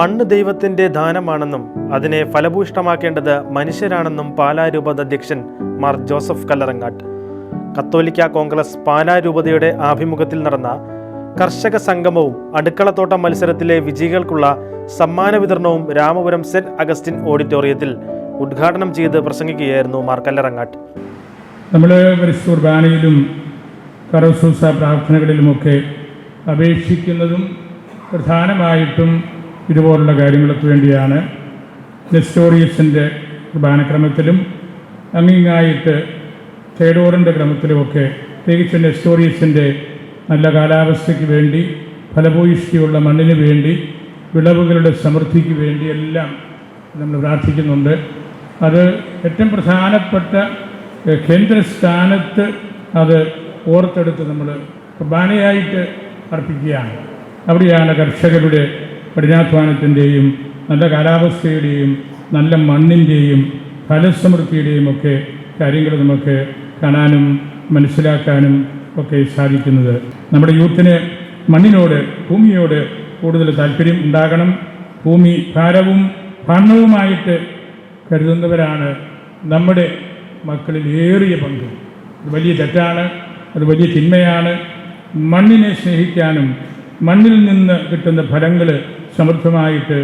മണ്ണ് ദൈവത്തിന്റെ ദാനമാണെന്നും അതിനെ ഫലഭൂയിഷ്ടമാക്കേണ്ടത് മനുഷ്യരാണെന്നും പാലാ രൂപത അധ്യക്ഷൻ മാർ ജോസഫ് കല്ലറങ്ങാട്ട്. കത്തോലിക്ക കോൺഗ്രസ് പാലാ രൂപതയുടെ ആഭിമുഖ്യത്തിൽ നടന്ന കർഷക സംഗമവും അടുക്കളത്തോട്ട മത്സരത്തിലെ വിജയികൾക്കുള്ള സമ്മാന വിതരണവും രാമപുരം സെന്റ് അഗസ്റ്റിൻ ഓഡിറ്റോറിയത്തിൽ ഉദ്ഘാടനം ചെയ്ത് പ്രസംഗിക്കുകയായിരുന്നു മാർ കല്ലറങ്ങാട്ട്. നമ്മൾ കുർബാനയിലും കറസൂസ പ്രാർത്ഥനകളിലുമൊക്കെ അപേക്ഷിക്കുന്നതും പ്രധാനമായിട്ടും ഇതുപോലുള്ള കാര്യങ്ങൾക്ക് വേണ്ടിയാണ്. നെസ്റ്റോറിയസിൻ്റെ കുർബാനക്രമത്തിലും അങ്ങിങ്ങായിട്ട് തേഡോറിൻ്റെ ക്രമത്തിലുമൊക്കെ പ്രത്യേകിച്ച് നെസ്റ്റോറിയസിൻ്റെ നല്ല കാലാവസ്ഥയ്ക്ക് വേണ്ടി, ഫലഭൂയിഷ്ടിയുള്ള മണ്ണിന് വേണ്ടി, വിളവുകളുടെ സമൃദ്ധിക്ക് വേണ്ടി എല്ലാം നമ്മൾ പ്രാർത്ഥിക്കുന്നുണ്ട്. അത് ഏറ്റവും പ്രധാനപ്പെട്ട കേന്ദ്രസ്ഥാനത്ത് അത് ഓർത്തെടുത്ത് നമ്മൾ കുർബാനയായിട്ട് അർപ്പിക്കുകയാണ്. അവിടെയാണ് കർഷകരുടെ കഠിനാധ്വാനത്തിൻ്റെയും നല്ല കാലാവസ്ഥയുടെയും നല്ല മണ്ണിൻ്റെയും ഫലസമൃദ്ധിയുടെയും ഒക്കെ കാര്യങ്ങൾ നമുക്ക് കാണാനും മനസ്സിലാക്കാനും ഒക്കെ സാധിക്കുന്നത്. നമ്മുടെ യൂത്തിന് മണ്ണിനോട്, ഭൂമിയോട് കൂടുതൽ താല്പര്യം ഉണ്ടാകണം. ഭൂമി ഭാരവും ഭണ്ണവുമായിട്ട് കരുതുന്നവരാണ് നമ്മുടെ മക്കളിൽ ഏറിയ പങ്ക്. അത് വലിയ തെറ്റാണ്, അത് വലിയ തിന്മയാണ്. മണ്ണിനെ സ്നേഹിക്കാനും മണ്ണിൽ നിന്ന് കിട്ടുന്ന ഫലങ്ങൾ സമൃദ്ധമായിട്ട്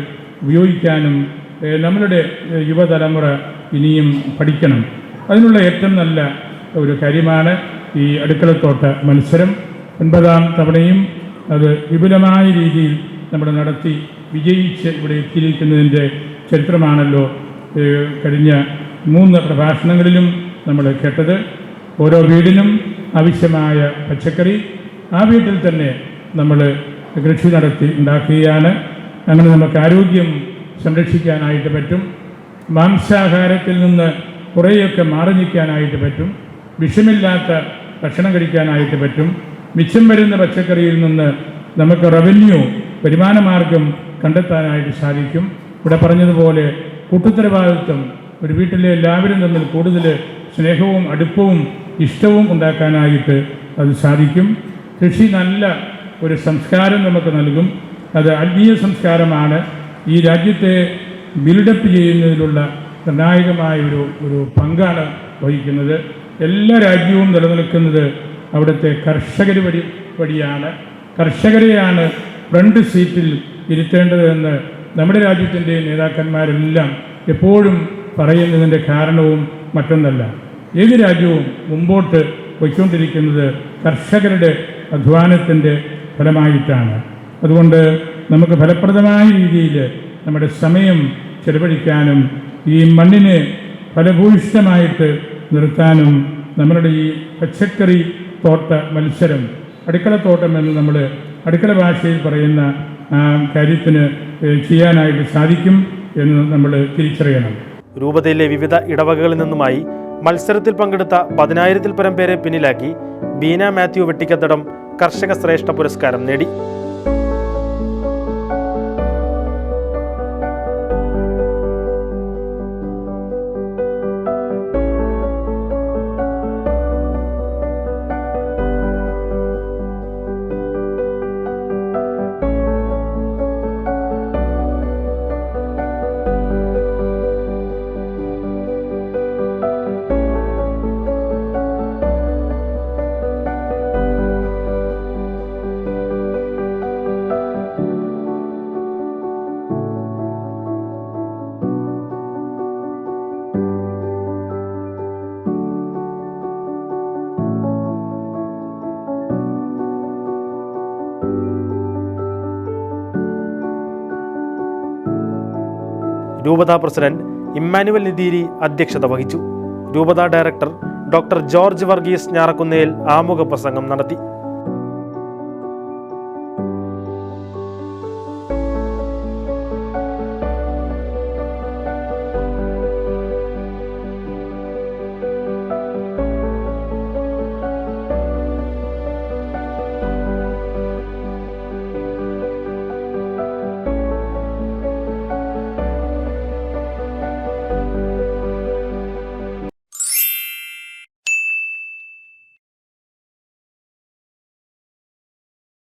ഉപയോഗിക്കാനും നമ്മളുടെ യുവതലമുറ ഇനിയും പഠിക്കണം. അതിനുള്ള ഏറ്റവും നല്ല ഒരു കാര്യമാണ് ഈ അടുക്കളത്തോട്ട മത്സരം. 9ാം തവണയും അത് വിപുലമായ രീതിയിൽ നമ്മൾ നടത്തി വിജയിച്ച് ഇവിടെ എത്തിയിരിക്കുന്നതിൻ്റെ ചരിത്രമാണല്ലോ കഴിഞ്ഞ 3 പ്രഭാഷണങ്ങളിലും നമ്മൾ കേട്ടത്. ഓരോ വീടിനും ആവശ്യമായ പച്ചക്കറി ആ വീട്ടിൽ തന്നെ നമ്മൾ കൃഷി നടത്തി ഉണ്ടാക്കുകയാണ്. അങ്ങനെ നമുക്ക് ആരോഗ്യം സംരക്ഷിക്കാനായിട്ട് പറ്റും. മാംസാഹാരത്തിൽ നിന്ന് കുറേയൊക്കെ മാറി നിൽക്കാനായിട്ട് പറ്റും. വിഷമില്ലാത്ത ഭക്ഷണം കഴിക്കാനായിട്ട് പറ്റും. മിച്ചം വരുന്ന പച്ചക്കറിയിൽ നിന്ന് നമുക്ക് റവന്യൂ, വരുമാനമാർഗം കണ്ടെത്താനായിട്ട് സാധിക്കും. ഇവിടെ പറഞ്ഞതുപോലെ കൂട്ടുത്തരവാദിത്വം, ഒരു വീട്ടിലെ എല്ലാവരും തമ്മിൽ കൂടുതൽ സ്നേഹവും അടുപ്പവും ഇഷ്ടവും ഉണ്ടാക്കാനായിട്ട് അത് സാധിക്കും. കൃഷി നല്ല ഒരു സംസ്കാരം നമുക്ക് നൽകും. അത് ആത്മീയ സംസ്കാരമാണ്. ഈ രാജ്യത്തെ ബിൽഡപ്പ് ചെയ്യുന്നതിലുള്ള നിർണായകമായ ഒരു പങ്കാണ് വഹിക്കുന്നത്. എല്ലാ രാജ്യവും നിലനിൽക്കുന്നത് അവിടുത്തെ കർഷകർ വഴിയാണ്. കർഷകരെയാണ് ഫ്രണ്ട് സീറ്റിൽ ഇരുത്തേണ്ടതെന്ന് നമ്മുടെ രാജ്യത്തിൻ്റെ നേതാക്കന്മാരെല്ലാം എപ്പോഴും പറയുന്നതിൻ്റെ കാരണവും മറ്റൊന്നല്ല. ഏത് രാജ്യവും മുമ്പോട്ട് പോയിക്കൊണ്ടിരിക്കുന്നത് കർഷകരുടെ അധ്വാനത്തിൻ്റെ ഫലമായിട്ടാണ്. അതുകൊണ്ട് നമുക്ക് ഫലപ്രദമായ രീതിയിൽ നമ്മുടെ സമയം ചെലവഴിക്കാനും ഈ മണ്ണിനെ ഫലഭൂയിഷ്ഠമായിട്ട് നിർത്താനും നമ്മളുടെ ഈ പച്ചക്കറി തോട്ട മത്സരം, അടുക്കളത്തോട്ടം എന്ന് നമ്മൾ അടുക്കള ഭാഷയിൽ പറയുന്ന കാര്യത്തിന് ചെയ്യാനായിട്ട് സാധിക്കും എന്ന് നമ്മൾ തിരിച്ചറിയണം. രൂപതയിലെ വിവിധ ഇടവകകളിൽ നിന്നുമായി മത്സരത്തിൽ പങ്കെടുത്ത 10,000-ൽ പരം പേരെ പിന്നിലാക്കി ബീന മാത്യു വെട്ടിക്കത്തടം കർഷക ശ്രേഷ്ഠ പുരസ്കാരം നേടി. രൂപതാ പ്രസിഡന്റ് ഇമ്മാനുവൽ നിതീരി അധ്യക്ഷത വഹിച്ചു. രൂപതാ director doctor George Varghese Njarakkunnel ആമുഖ പ്രസംഗം നടത്തി.